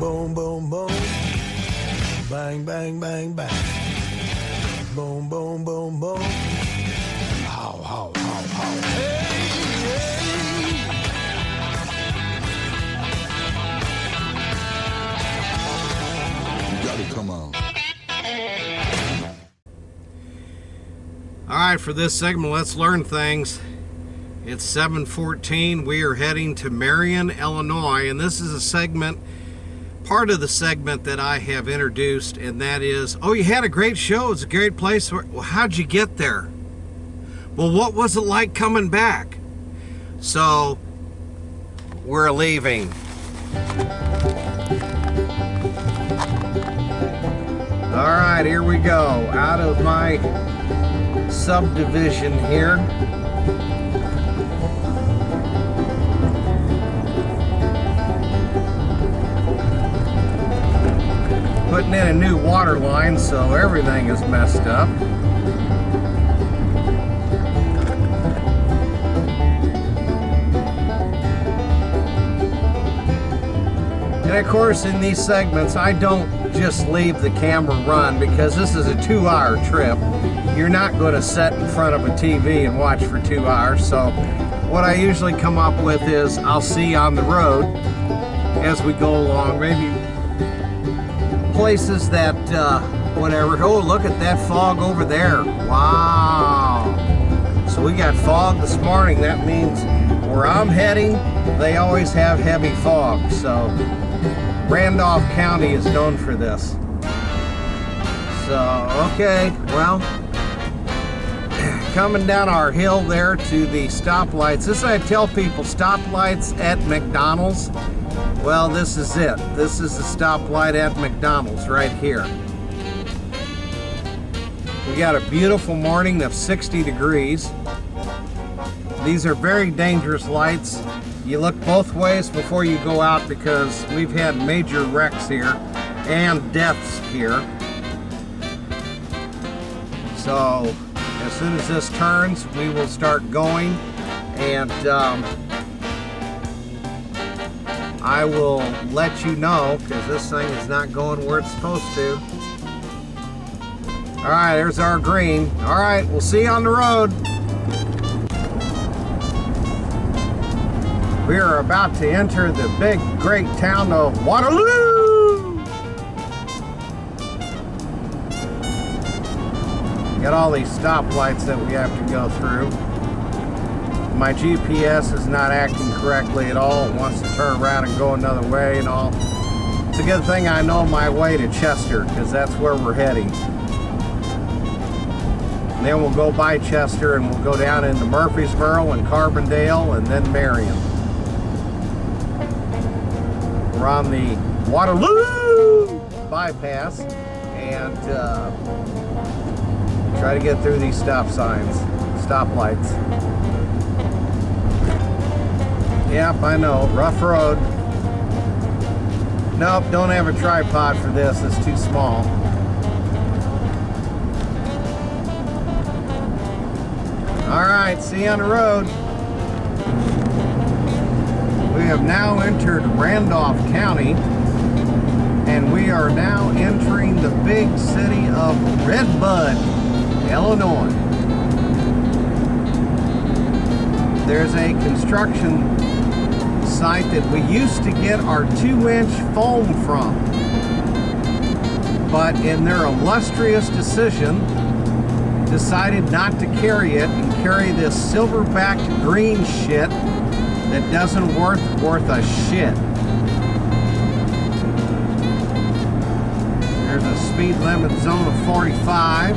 boom, boom, boom. Bang, bang, bang, bang. Boom, boom, boom, boom. How, how, how, how. Hey, hey. You gotta come on. All right, for this segment, let's learn things. It's 7:14. We are heading to Marion, Illinois, and this is a segment, part of the segment that I have introduced, and that is, oh, you had a great show. It's a great place. Well, how'd you get there? Well, what was it like coming back? So, we're leaving. All right, here we go. Out of my subdivision here. Putting in a new water line, so everything is messed up. And of course, in these segments, I don't just leave the camera run, because this is a 2-hour trip. You're not going to sit in front of a TV and watch for 2 hours. So what I usually come up with is, I'll see on the road as we go along, maybe places that, whatever. Oh, look at that fog over there. Wow. So we got fog this morning. That means where I'm heading, they always have heavy fog. So Randolph County is known for this. So, okay, well, coming down our hill there to the stoplights. This I tell people, stoplights at McDonald's. Well, this is it. This is the stoplight at McDonald's right here. We got a beautiful morning of 60 degrees. These are very dangerous lights. You look both ways before you go out, because we've had major wrecks here and deaths here. So as soon as this turns, we will start going, and I will let you know, because this thing is not going where it's supposed to. All right, there's our green. All right, we'll see you on the road. We are about to enter the big, great town of Waterloo. Got all these stoplights that we have to go through. My GPS is not acting correctly at all. It wants to turn around and go another way and all. It's a good thing I know my way to Chester, because that's where we're heading. And then we'll go by Chester and we'll go down into Murfreesboro and Carbondale and then Marion. We're on the Waterloo bypass, and try to get through these stop signs, stoplights. Yep, I know, rough road. Nope, don't have a tripod for this, it's too small. All right, see you on the road. We have now entered Randolph County, and we are now entering the big city of Redbud, Illinois. There's a construction site that we used to get our 2-inch foam from, but in their illustrious decision, decided not to carry it and carry this silver-backed green shit that doesn't worth a shit. There's a speed limit zone of 45.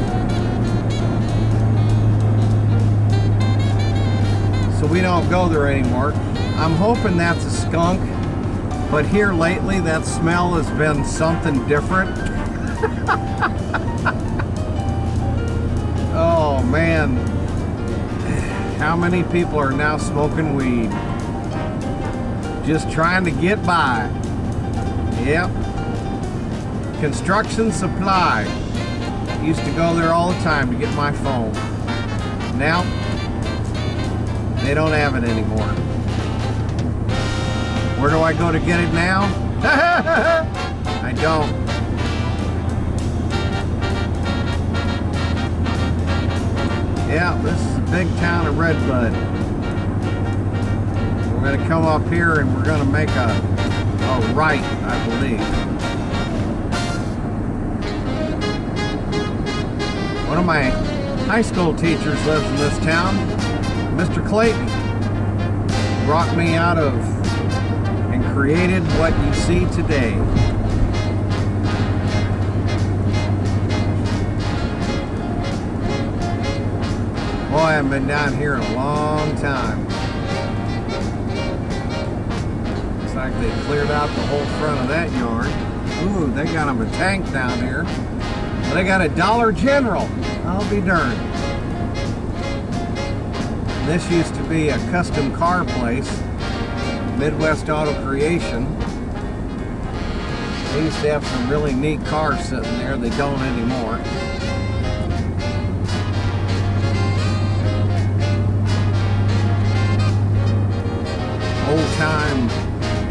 So we don't go there anymore. I'm hoping that's a skunk, but here lately that smell has been something different. Oh man, how many people are now smoking weed? Just trying to get by. Yep. Construction Supply. Used to go there all the time to get my phone. Now, they don't have it anymore. Where do I go to get it now? big town of Redbud. We're going to come up here and we're going to make a right, I believe. One of my high school teachers lives in this town, Mr. Clayton. Brought me out of and created what you see today. Boy, I haven't been down here in a long time. Looks like they cleared out the whole front of that yard. Ooh, they got them a tank down here. They got a Dollar General. I'll be darned. This used to be a custom car place, Midwest Auto Creation. They used to have some really neat cars sitting there. They don't anymore. Old-time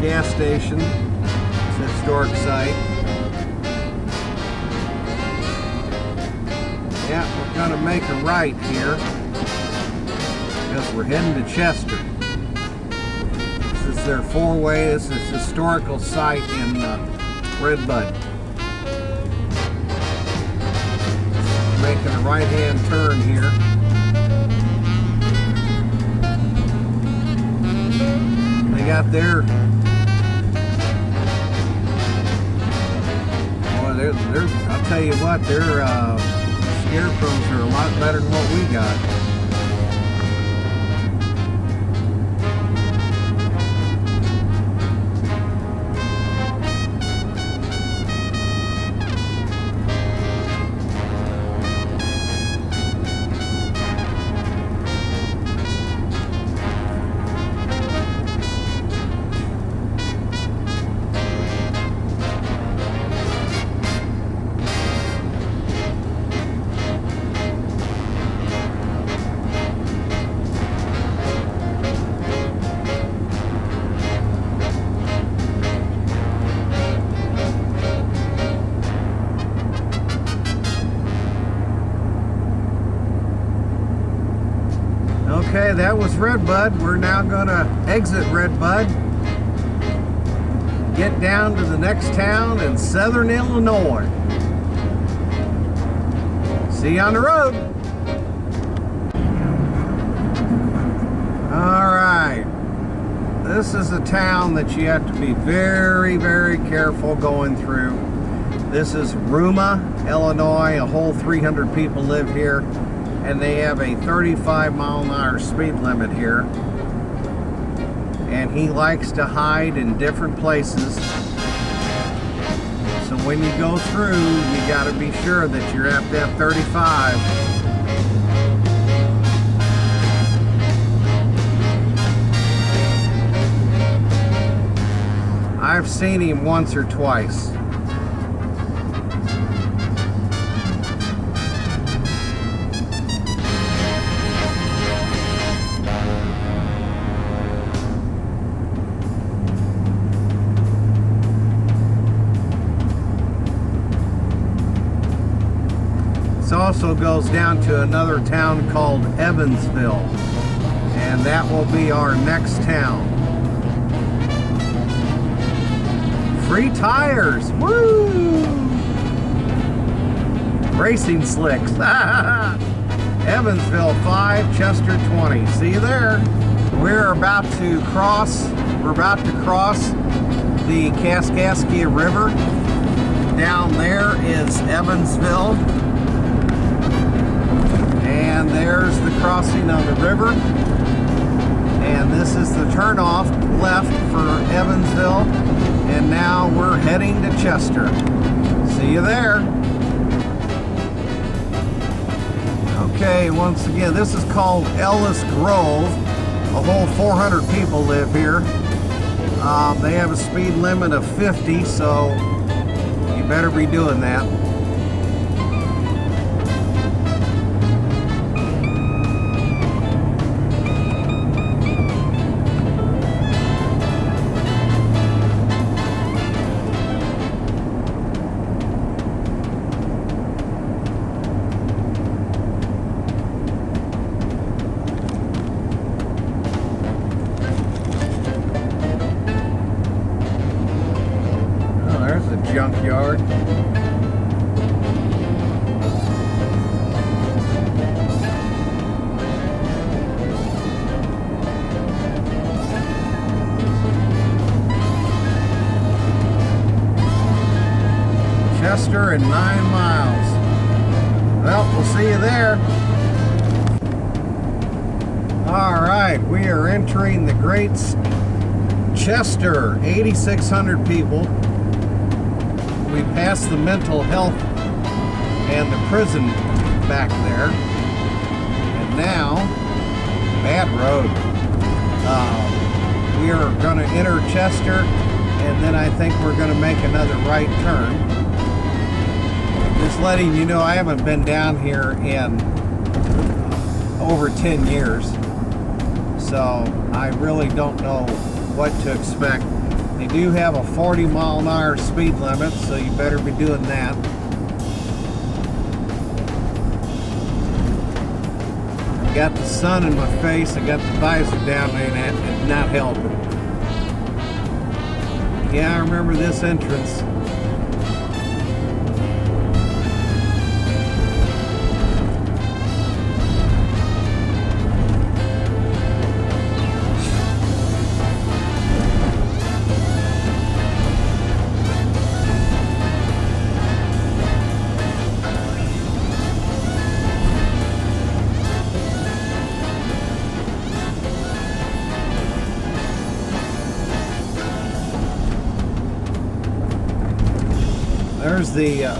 gas station. It's a historic site. Yeah, we're gonna make a right here because we're heading to Chester. This is their four-way. This is a historical site in Redbud. Making a right-hand turn here. They got their, boy, they're, I'll tell you what, their scarecrows are a lot better than what we got. Okay, that was Redbud. We're now going to exit Redbud, get down to the next town in southern Illinois. See you on the road. All right. This is a town that you have to be very, very careful going through. This is Ruma, Illinois. A whole 300 people live here. And they have a 35-mile-an-hour speed limit here. And he likes to hide in different places. So when you go through, you got to be sure that you're at that 35. I've seen him once or twice. Also goes down to another town called Evansville, and that will be our next town. Free tires, woo! Racing slicks. Evansville 5, Chester 20. See you there. We're about to cross the Kaskaskia River. Down there is Evansville. And there's the crossing of the river. And this is the turnoff left for Evansville. And now we're heading to Chester. See you there. Okay, once again, this is called Ellis Grove. A whole 400 people live here. They have a speed limit of 50, so you better be doing that. junkyard. Chester in 9 miles. Well, we'll see you there. All right, we are entering the Great Chester, 8,600 people. We passed the mental health and the prison back there. And now, bad road. We are going to enter Chester, and then I think we're going to make another right turn. Just letting you know, I haven't been down here in over 10 years. So I really don't know what to expect. They do have a 40-mile-an-hour speed limit, so you better be doing that. I got the sun in my face, I got the visor down there, and it's not helping. Yeah, I remember this entrance.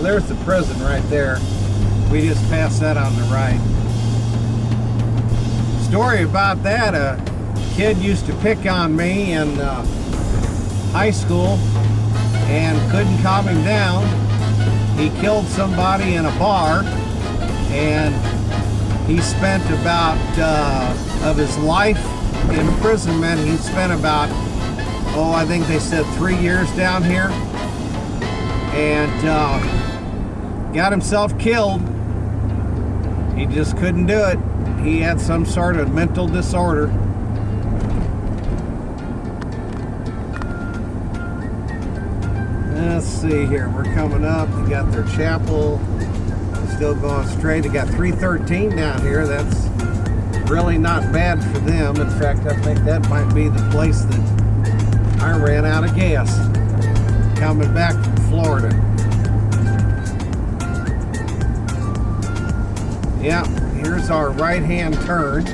There's the prison right there. We just passed that on the right. Story about that, a kid used to pick on me in high school and couldn't calm him down. He killed somebody in a bar, and he spent about, of his life imprisonment, he spent about, I think they said 3 years down here. And got himself killed. He just couldn't do it. He had some sort of mental disorder. Let's see here. We're coming up. They got their chapel. Still going straight. They got 313 down here. That's really not bad for them. In fact, I think that might be the place that I ran out of gas coming back from Florida. Yeah, here's our right-hand turn.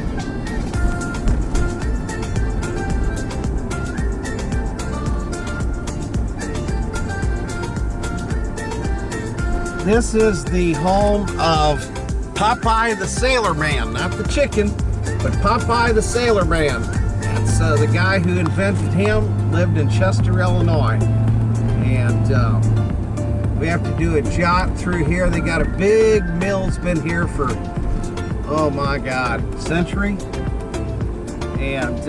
This is the home of Popeye the Sailor Man, not the chicken, but Popeye the Sailor Man. That's the guy who invented him, lived in Chester, Illinois. And we have to do a jaunt through here. They got a big mill that's been here for, oh my God, century. And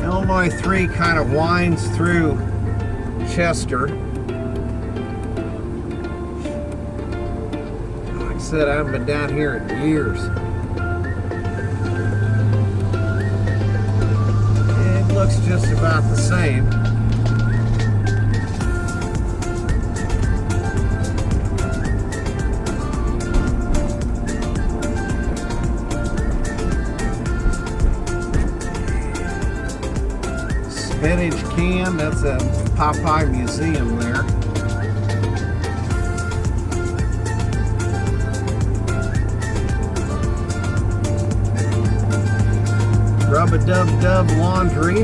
Illinois 3 kind of winds through Chester. Like I said, I haven't been down here in years. It looks just about the same. Spinach can, that's a Popeye museum there. Rub-a-dub-dub laundry.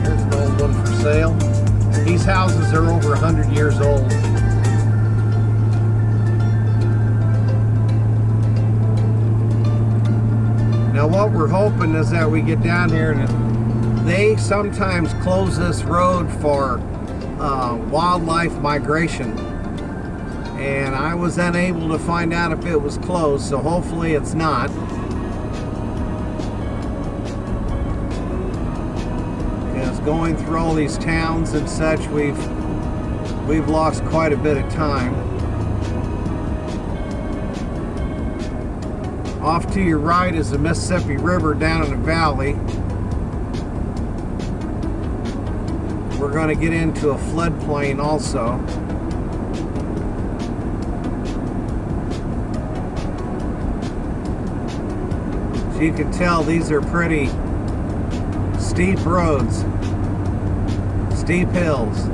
There's an old one for sale. These houses are over 100 years old. Now what we're hoping is that we get down here, and they sometimes close this road for wildlife migration. And I was unable to find out if it was closed, so hopefully it's not. Because going through all these towns and such, we've lost quite a bit of time. Off to your right is the Mississippi River down in the valley. we're going to get into a floodplain also. So you can tell these are pretty steep roads, steep hills.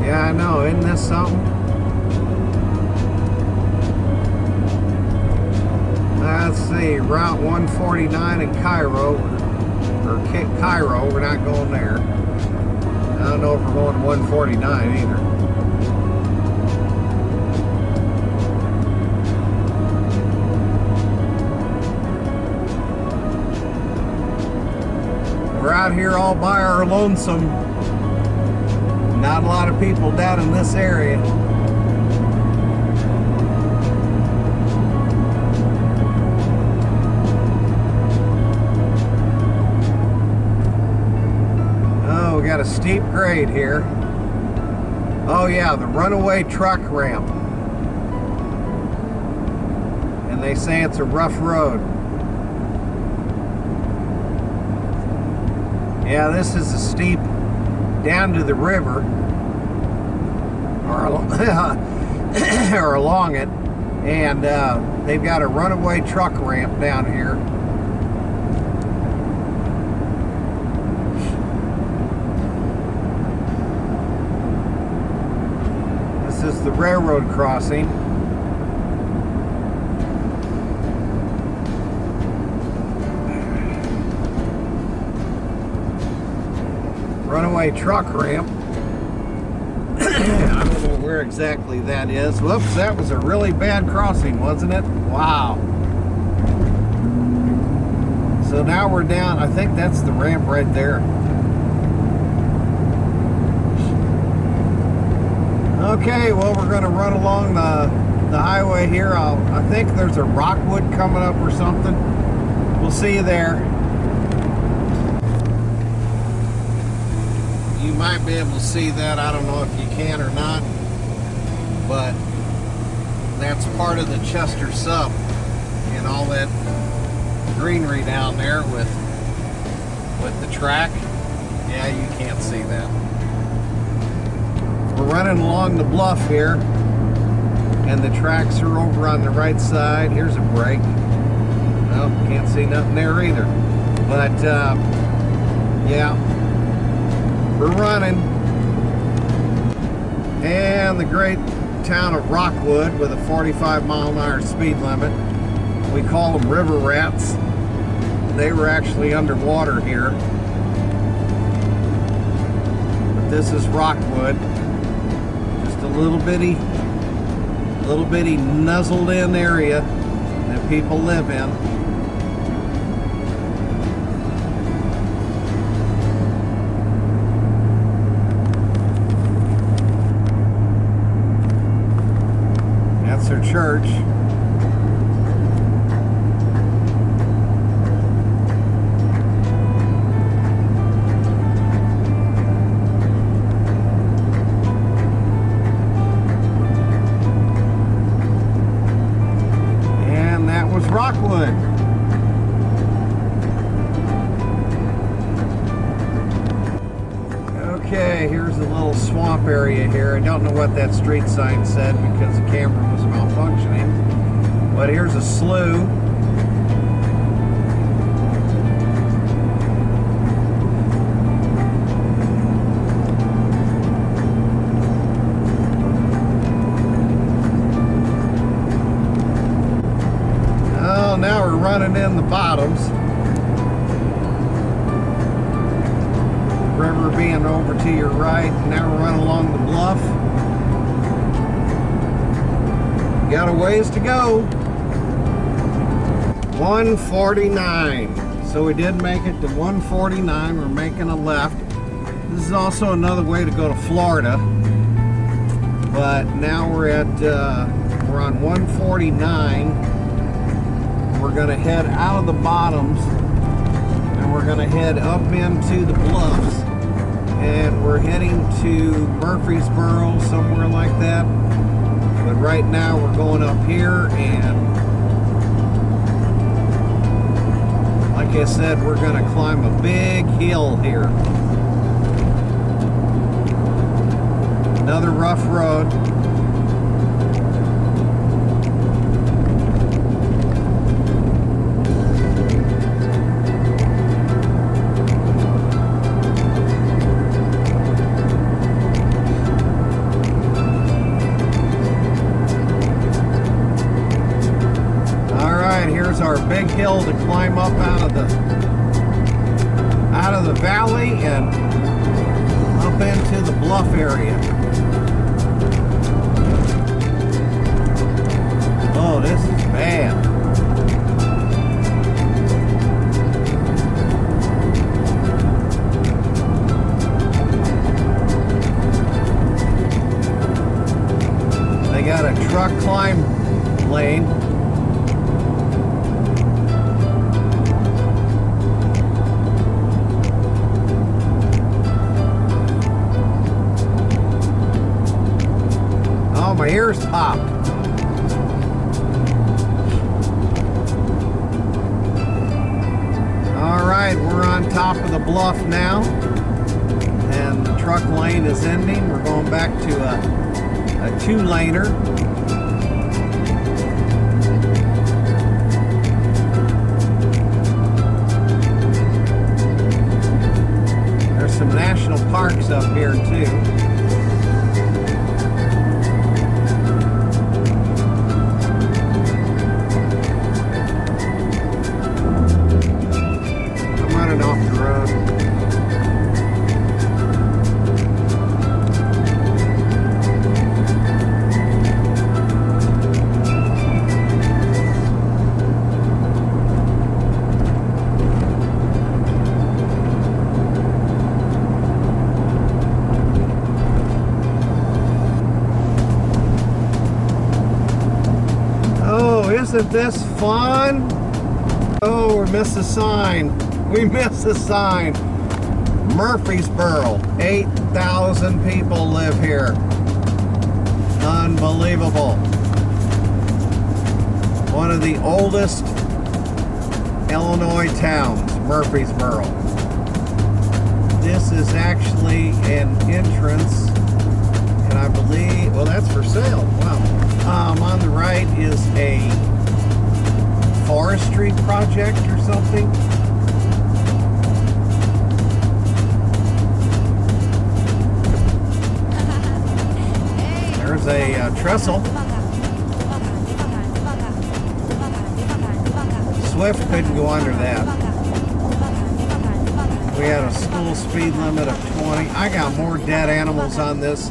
Yeah, I know, isn't this something? Let's see, Route 149 in Cairo, or Cairo, we're not going there. I don't know if we're going to 149 either. We're out here all by our lonesome. Not a lot of people down in this area. Oh, we got a steep grade here. Oh yeah, the runaway truck ramp. And they say it's a rough road. Yeah, this is a steep down to the river, or along it, and they've got a runaway truck ramp down here. This is the railroad crossing. Runaway truck ramp. I don't know where exactly that is. Whoops, that was a really bad crossing, wasn't it? Wow. So now we're down, I think that's the ramp right there. Okay, well, we're going to run along the highway here. I think there's a rockwood coming up or something. We'll see you there. You might be able to see that. I don't know if you can or not, but that's part of the Chester sub and all that greenery down there with the track. Yeah, you can't see that. We're running along the bluff here, and the tracks are over on the right side. Here's a break. Well, can't see nothing there either. But yeah, we're running. And the great town of Rockwood with a 45-mile-an-hour speed limit. We call them river rats. They were actually underwater here. But this is Rockwood. Just a little bitty nuzzled in area that people live in. That's their church. Rockwood. Okay, here's the little swamp area here. I don't know what that street sign said because the camera was malfunctioning. But here's a slough. Oh, now we're running in the bottoms. River being over to your right. Now we're running along the bluff. Got a ways to go. 149. So we did make it to 149. We're making a left. This is also another way to go to Florida. But now we're on 149. We're gonna head out of the bottoms and we're gonna head up into the bluffs. And we're heading to Murfreesboro, somewhere like that. But right now we're going up here, and like I said, we're going to climb a big hill here. Another rough road. Here's our big hill to climb up out of the valley and up into the bluff area. Oh, this is bad. They got a truck climb lane. My ears popped. All right, we're on top of the bluff now, and the truck lane is ending. We're going back to a two-laner. There's some national parks up here too. Off the road. Oh, isn't this fun? Oh, we missed a sign. We missed a sign. Murfreesboro, 8,000 people live here. Unbelievable. One of the oldest Illinois towns, Murfreesboro. This is actually an entrance, and I believe, well, that's for sale. Wow. On the right is a forestry project or something. There's a trestle. Swift couldn't go under that. We had a school speed limit of 20. I got more dead animals on this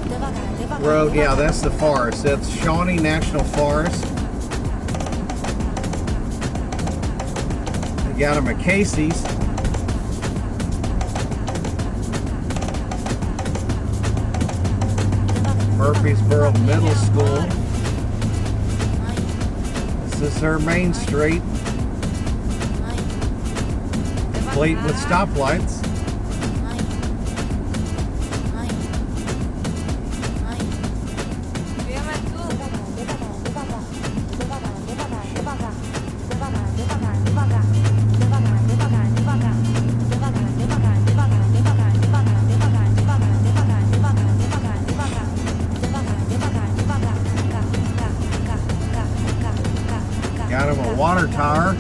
road. Yeah, that's the forest. That's Shawnee National Forest. They got them at Casey's. Murfreesboro Middle School. This is their main street, complete with stoplights. water tower.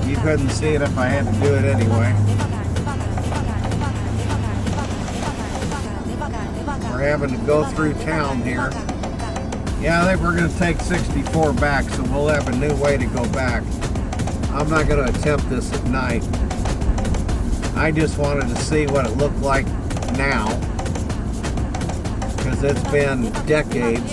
You couldn't see it if I had to do it anyway. We're having to go through town here. Yeah, I think we're going to take 64 back, so we'll have a new way to go back. I'm not going to attempt this at night. I just wanted to see what it looked like now, because it's been decades.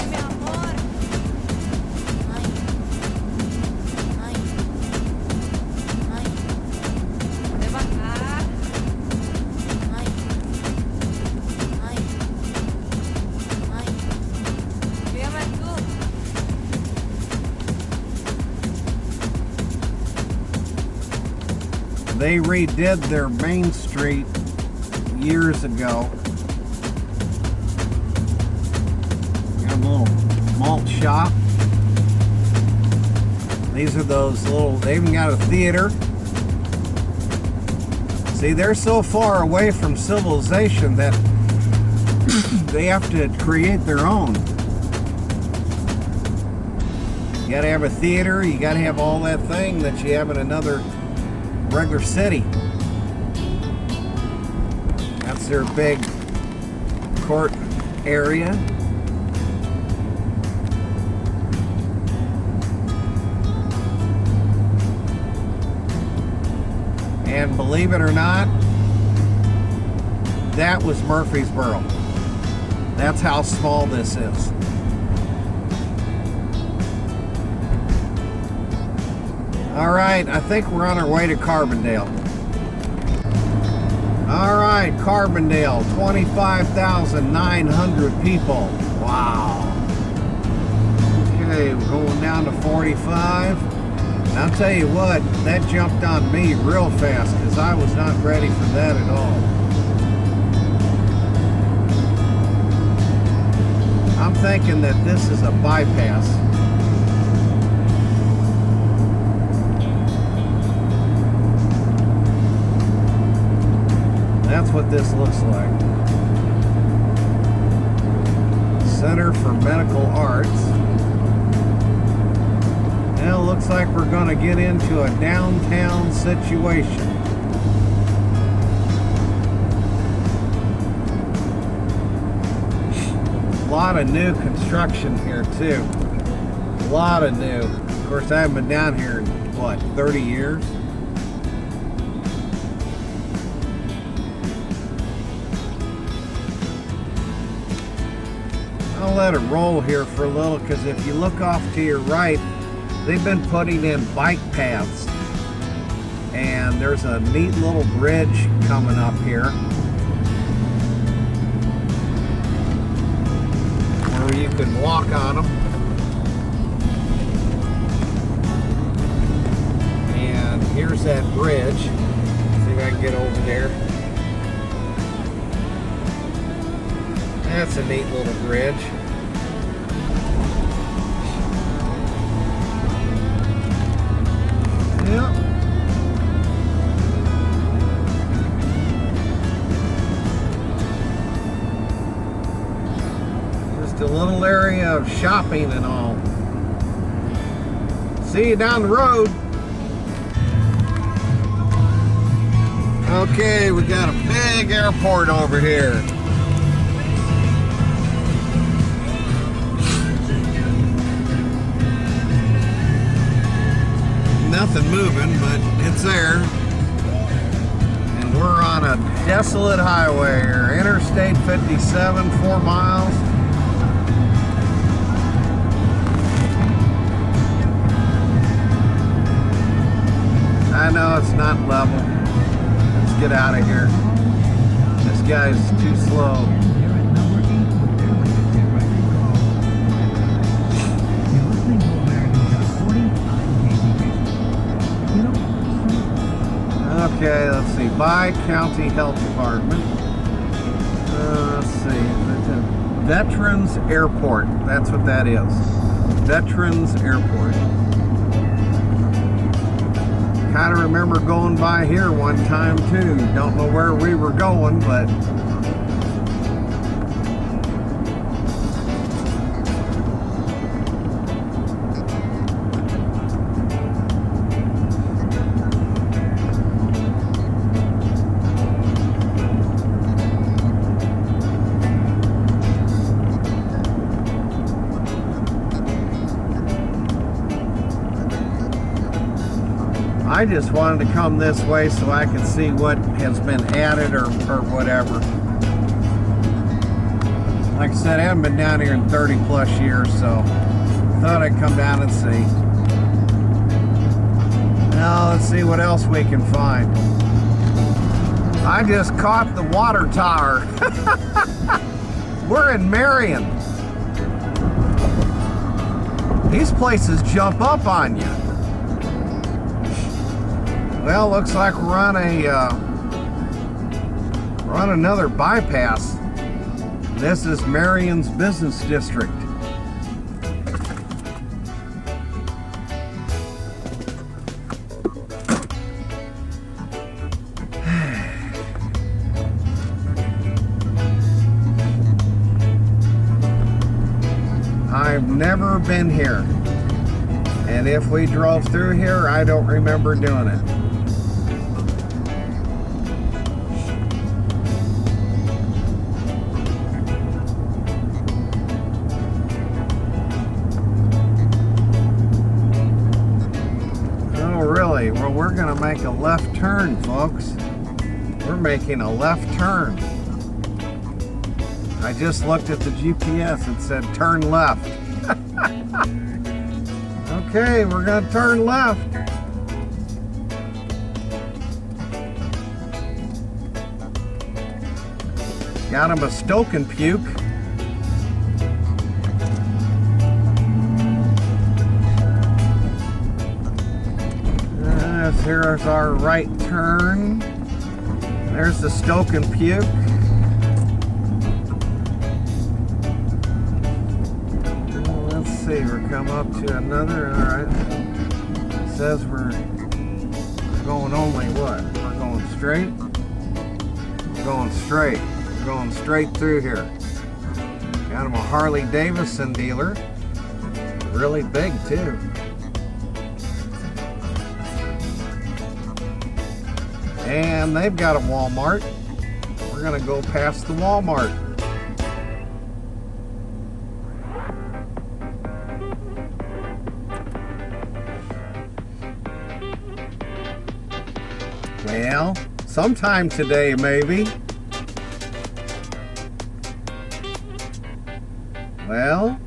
They redid their main street years ago. Got a little malt shop. These are those little, they even got a theater. See, they're so far away from civilization that they have to create their own. You gotta have a theater, you gotta have all that thing that you have in another regular city. That's their big court area. And believe it or not, that was Murfreesboro. That's how small this is. All right, I think we're on our way to Carbondale. All right, Carbondale, 25,900 people. Wow. Okay, we're going down to 45. And I'll tell you what, that jumped on me real fast because I was not ready for that at all. I'm thinking that this is a bypass. That's what this looks like. Center for Medical Arts. And it looks like we're going to get into a downtown situation. A lot of new construction here too. A lot of new. Of course, I haven't been down here in, what, 30 years? I'll let it roll here for a little, because if you look off to your right, they've been putting in bike paths. And there's a neat little bridge coming up here where you can walk on them. And here's that bridge. See if I can get over there. That's a neat little bridge. Yep. Just a little area of shopping and all. See you down the road. Okay, we got a big airport over here. Nothing moving, but it's there. And we're on a desolate highway here. Interstate 57, 4 miles. I know it's not level. Let's get out of here. This guy's too slow. Okay, let's see. By County Health Department. Let's see. Veterans Airport. That's what that is. Veterans Airport. Kind of remember going by here one time too. Don't know where we were going, but I just wanted to come this way so I could see what has been added or whatever. Like I said, I haven't been down here in 30 plus years, so thought I'd come down and see. Now let's see what else we can find. I just caught the water tower. We're in Marion. These places jump up on you. Well, looks like we're on another bypass. This is Marion's business district. I've never been here, and if we drove through here, I don't remember doing it. Oh, really? Well, we're going to make a left turn, folks. We're making a left turn. I just looked at the GPS. It said turn left. Okay, we're going to turn left. Got him a stoke and puke. Here's our right turn. There's the stoke and puke. See, we're coming up to another. All right, it says we're going only what? We're going straight. We're going straight. We're going straight through here. Got him a Harley Davidson dealer. Really big too. And they've got a Walmart. We're gonna go past the Walmart. Well, sometime today, maybe. Well,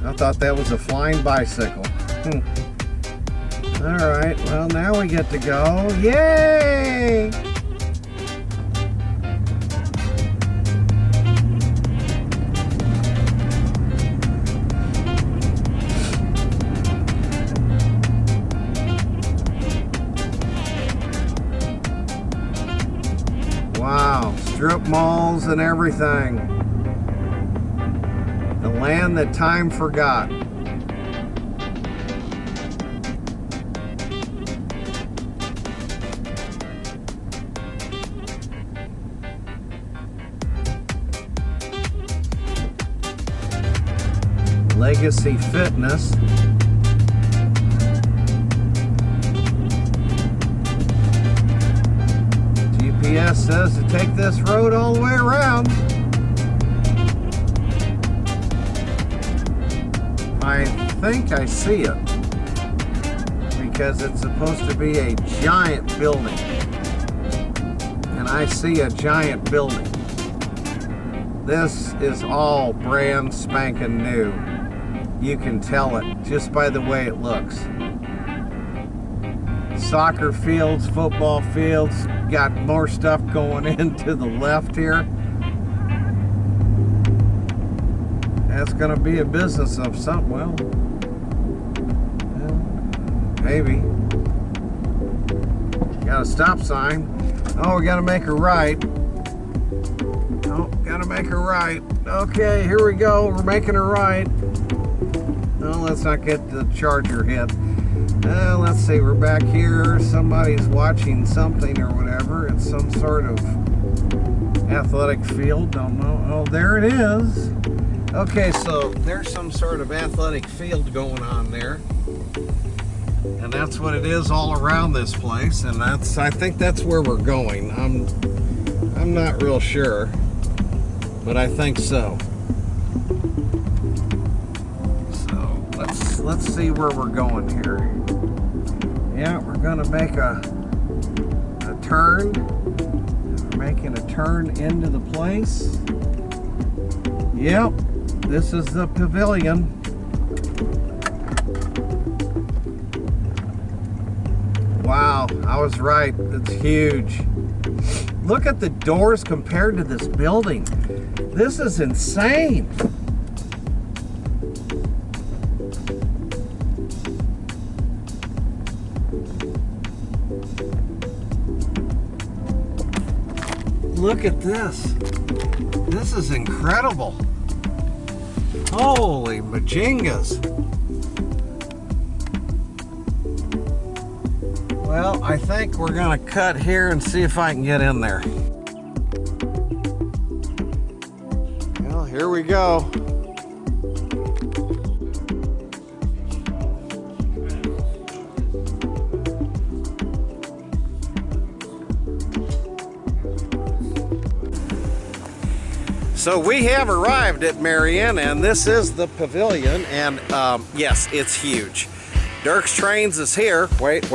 I thought that was a flying bicycle. All right, well, now we get to go. Yay! Wow, strip malls and everything. The land that time forgot. Legacy Fitness. GPS says to take this road all the way around. I think I see it because it's supposed to be a giant building, and I see a giant building. This is all brand spanking new. You can tell it just by the way it looks. Soccer fields, football fields, got more stuff going into the left here. That's gonna be a business of something. Well, maybe. Got a stop sign. Oh, we gotta make a right. Oh, gotta make a right. Okay, here we go. We're making a right. No, let's not get the charger hit. Let's see, we're back here. Somebody's watching something or whatever. It's some sort of athletic field. Don't know. Oh, there it is. Okay, so there's some sort of athletic field going on there. And that's what it is all around this place. And I think that's where we're going. I'm not real sure, but I think so. let's see where we're going here. Yeah, we're gonna make a turn. We're making a turn into the place. Yep, this is the pavilion. Wow, I was right. It's huge. Look at the doors compared to this building. This is insane. Look at this. This is incredible. Holy majingas. Well, I think we're gonna cut here and see if I can get in there. Well, here we go. So we have arrived at Marion, and this is the pavilion, and yes, it's huge. Dirk's Trains is here. Wait.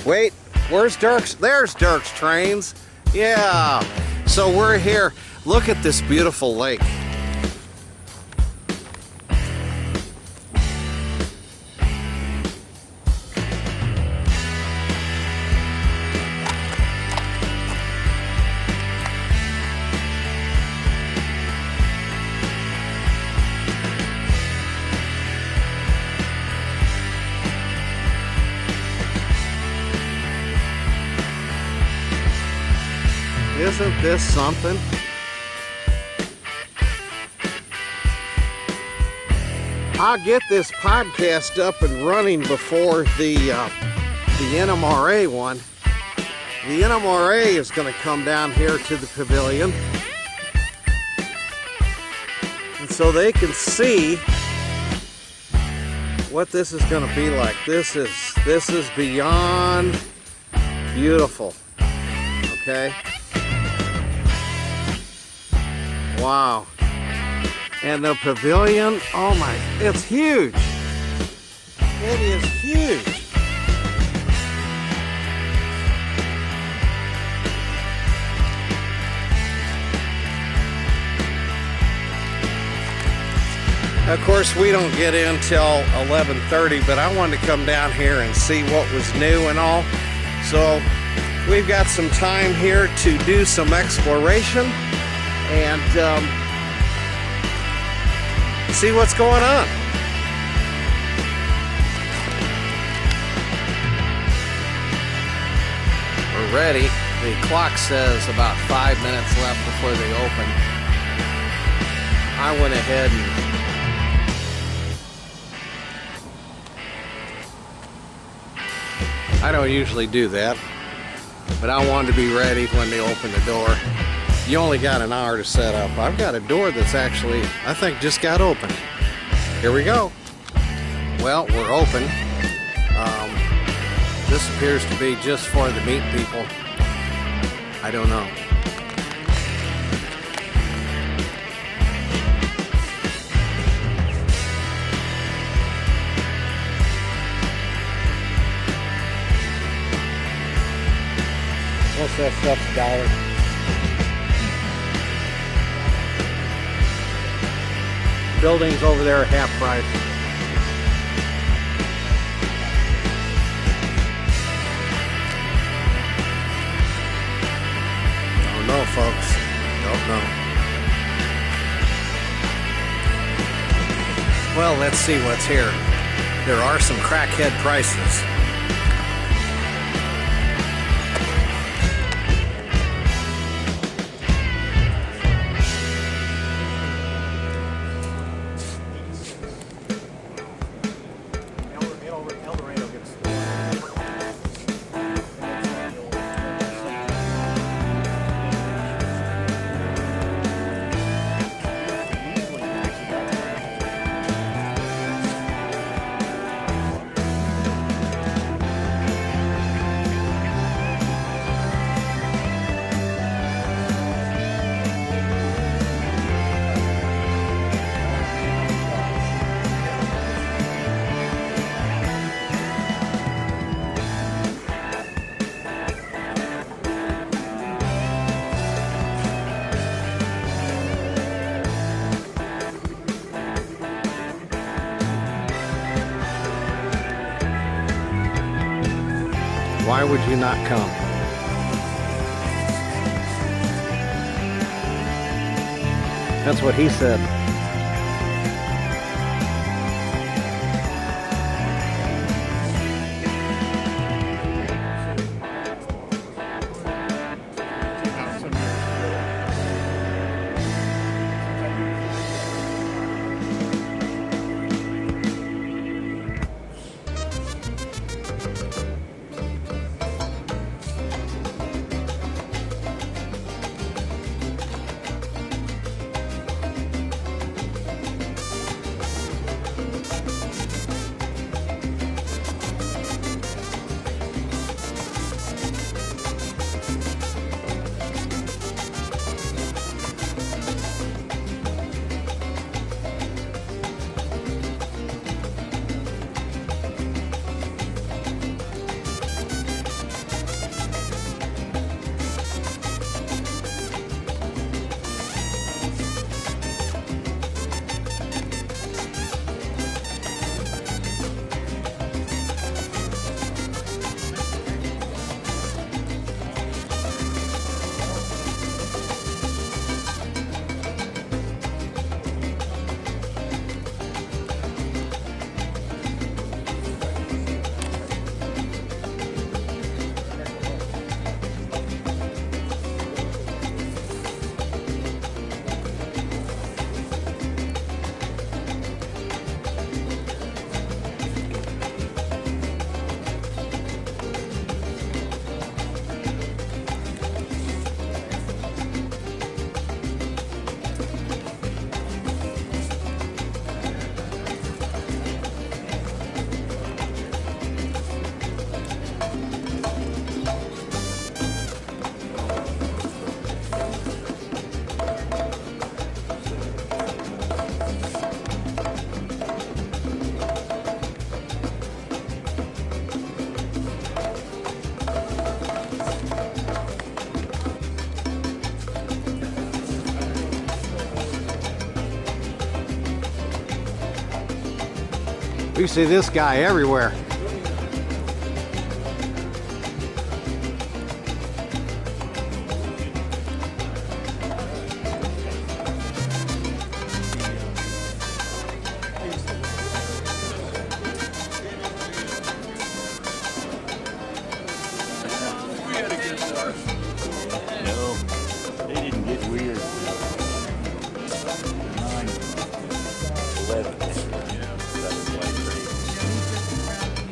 Where's Dirk's? There's Dirk's Trains. Yeah. So we're here. Look at this beautiful lake. Isn't this something? I'll get this podcast up and running before the NMRA one. The NMRA is going to come down here to the pavilion, and so they can see what this is going to be like. This is beyond beautiful. Okay. Wow. And the pavilion, oh my, it's huge. It is huge. Of course, we don't get in till 11:30, but I wanted to come down here and see what was new and all. So we've got some time here to do some exploration and see what's going on. We're ready. The clock says about 5 minutes left before they open. I went ahead and I don't usually do that, but I wanted to be ready when they open the door. You only got an hour to set up. I've got a door that's actually, I think, just got open. Here we go. Well, we're open. This appears to be just for the meat people. I don't know. Most of that stuff's $1. Buildings over there are half price. Don't know, folks. Don't know. Well, let's see what's here. There are some crackhead prices. why would you not come? That's what he said. You see this guy everywhere. No, they didn't get weird. 9, 11. That was like crazy.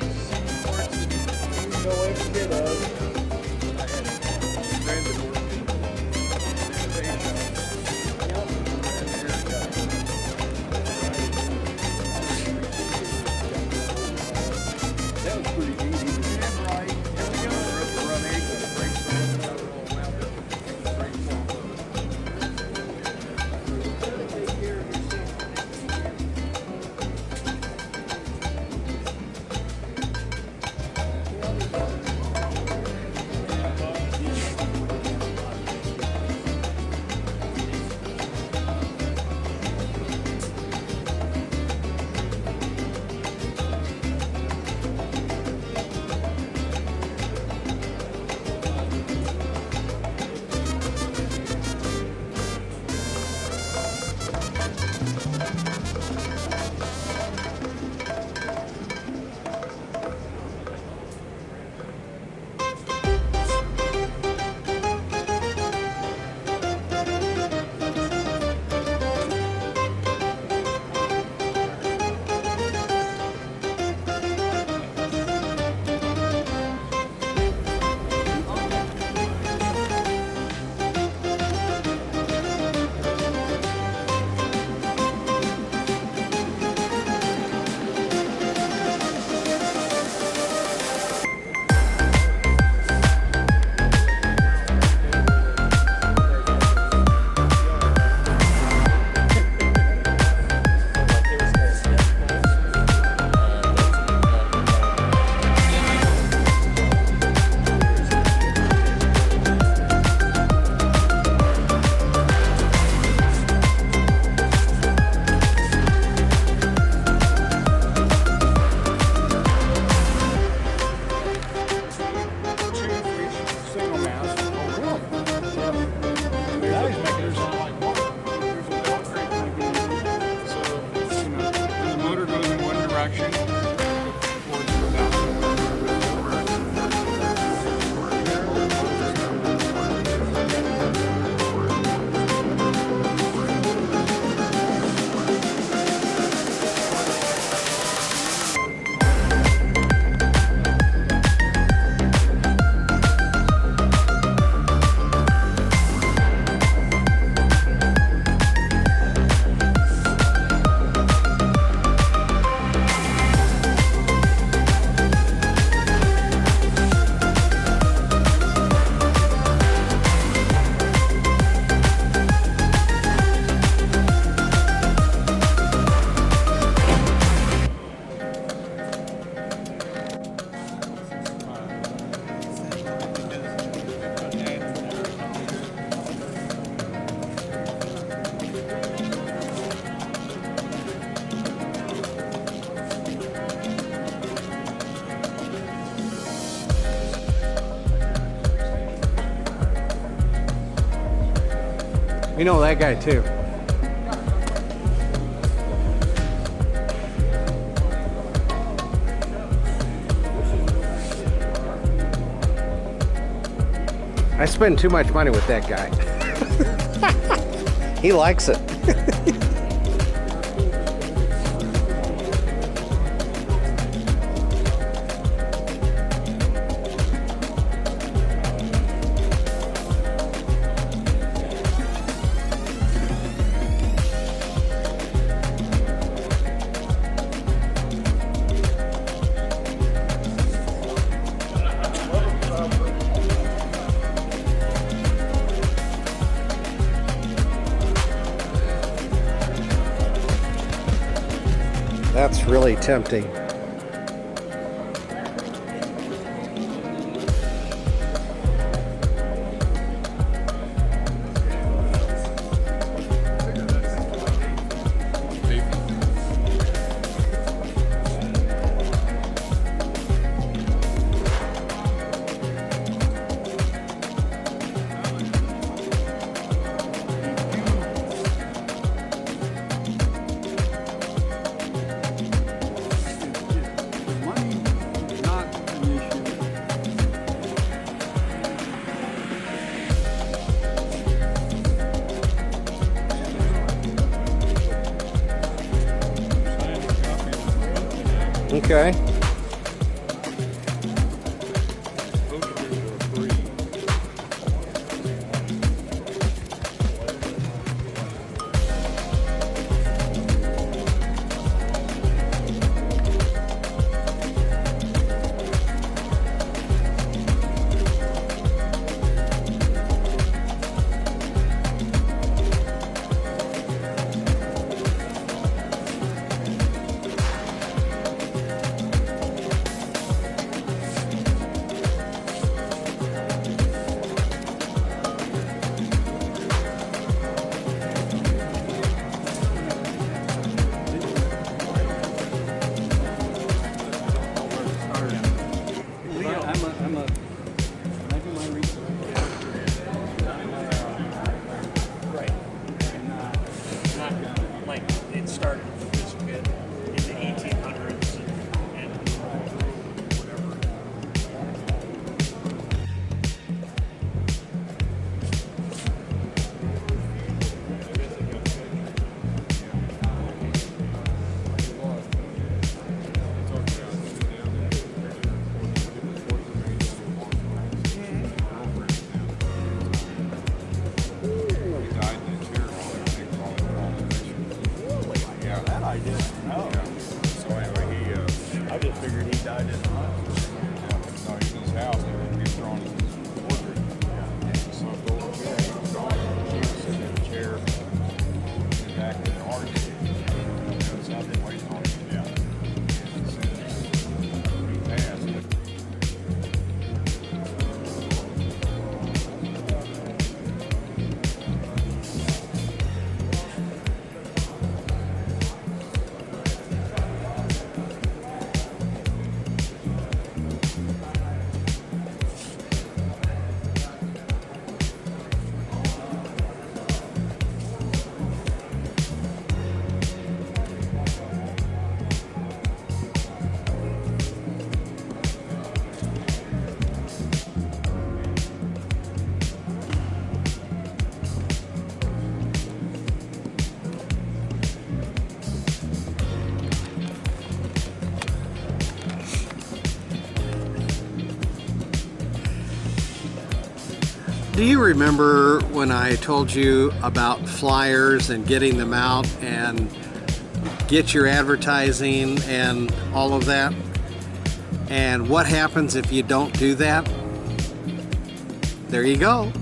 We know that guy too. I spend too much money with that guy. He likes it. That's really tempting. Okay. Do you remember when I told you about flyers and getting them out and get your advertising and all of that? And what happens if you don't do that? There you go.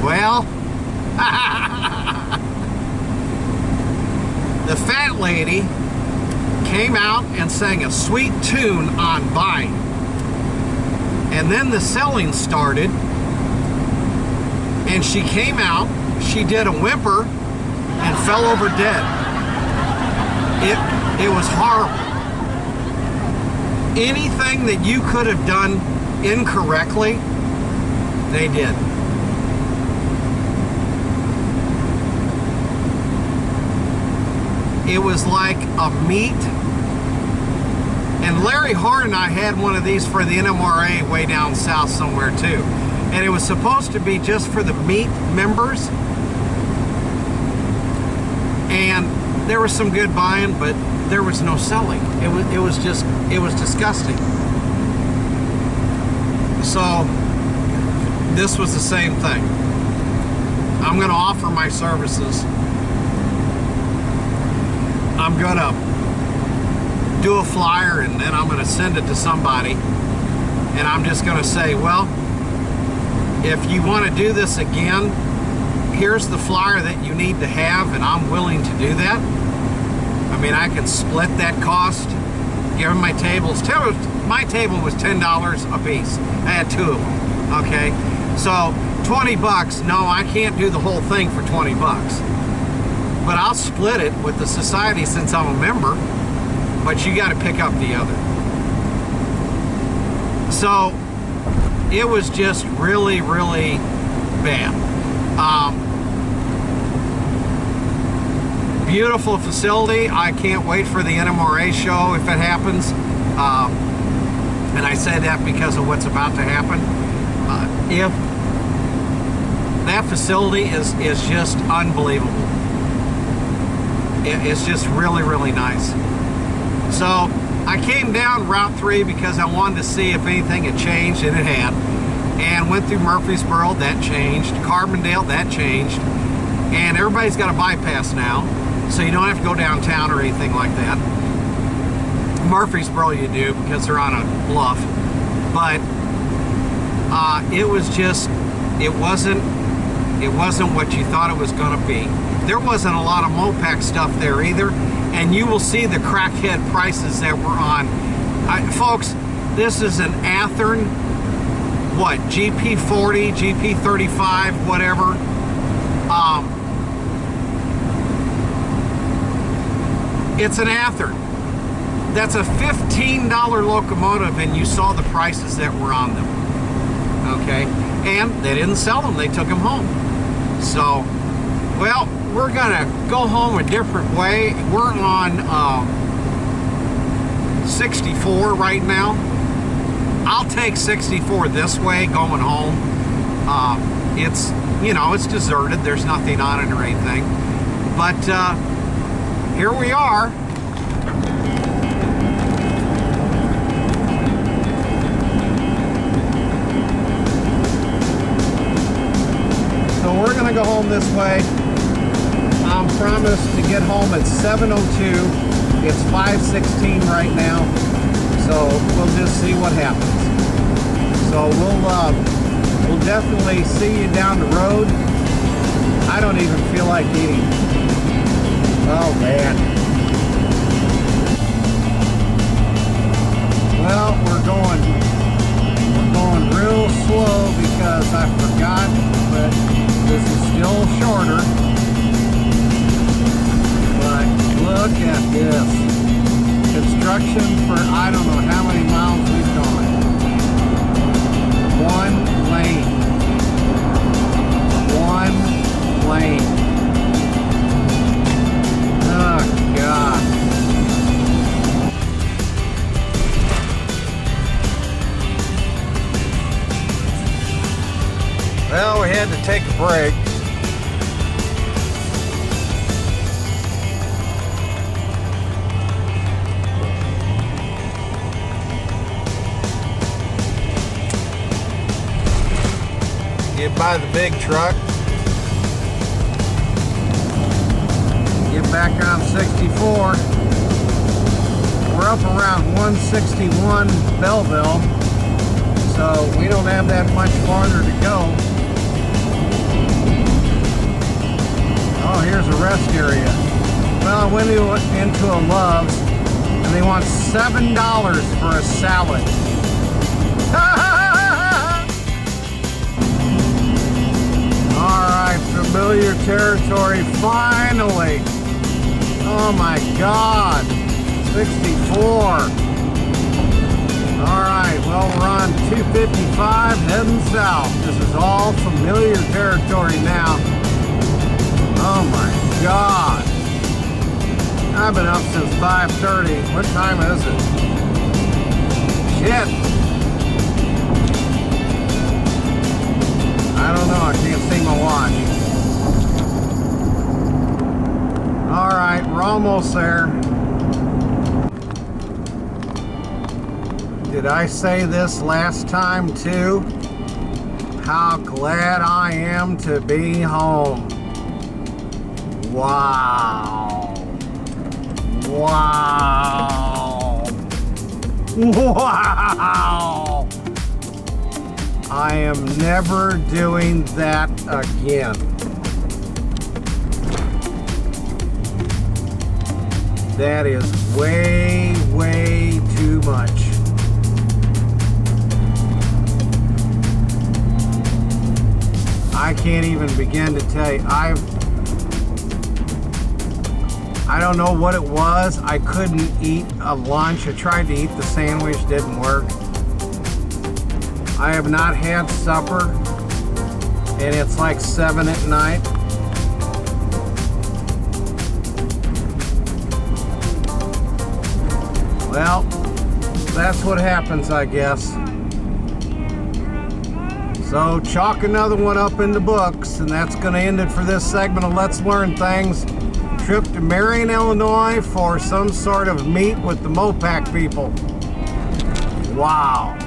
Well, the fat lady came out and sang a sweet tune on buying. And then the selling started, and she came out, she did a whimper, and fell over dead. It was horrible. Anything that you could have done incorrectly, they did. It was like a meat. And Larry Hart and I had one of these for the NMRA way down south somewhere too. And it was supposed to be just for the meat members. And there was some good buying, but there was no selling. It was disgusting. So this was the same thing. I'm going to offer my services. I'm going to do a flyer, and then I'm going to send it to somebody, and I'm just going to say, well, if you want to do this again, here's the flyer that you need to have, and I'm willing to do that. I mean, I can split that cost, give them my tables. My table was $10 a piece. I had 2 of them, okay? So 20 bucks, no, I can't do the whole thing for 20 bucks. But I'll split it with the society since I'm a member, but you got to pick up the other. So it was just really, really bad. Beautiful facility. I can't wait for the NMRA show if it happens. And I say that because of what's about to happen. If that facility is just unbelievable. It's just really, really nice. So I came down Route 3 because I wanted to see if anything had changed, and it had. And went through Murfreesboro, that changed. Carbondale, that changed. And everybody's got a bypass now, so you don't have to go downtown or anything like that. Murfreesboro you do because they're on a bluff. But it was just, it wasn't what you thought it was going to be. There wasn't a lot of Mopac stuff there either, and you will see the crackhead prices that were on. Folks, this is an Athearn, what, GP40, GP35, whatever. It's an Athearn. That's a $15 locomotive, and you saw the prices that were on them. Okay, and they didn't sell them, they took them home. So, well, we're gonna go home a different way. We're on 64 right now. I'll take 64 this way going home. It's, you know, it's deserted. There's nothing on it or anything. But here we are. So we're gonna go home this way. I'm promised to get home at 7:02. It's 5:16 right now. So we'll just see what happens. So we'll definitely see you down the road. I don't even feel like eating. Oh man. Well, we're going real slow because I forgot, but this is still shorter. But look at this. Construction for I don't know how many miles we've gone. One lane. One lane. Oh God. Well, we had to take a break. Get by the big truck. Get back on 64. We're up around 161 Belleville, so we don't have that much farther to go. Oh, here's a rest area. Well, I went into a Love's, and they want $7 for a salad. Alright, familiar territory, finally. Oh my God, 64. 55 heading south. This is all familiar territory now. Oh my God. I've been up since 5:30. What time is it? Shit. I don't know. I can't see my watch. All right, we're almost there. Did I say this last time too? How glad I am to be home. Wow. Wow. Wow. I am never doing that again. That is way, way too much. I can't even begin to tell you. I don't know what it was. I couldn't eat a lunch. I tried to eat the sandwich, didn't work. I have not had supper, and it's like 7 at night. Well, that's what happens, I guess. So chalk another one up in the books, and that's going to end it for this segment of Let's Learn Things. Trip to Marion, Illinois for some sort of meet with the Mopac people. Wow.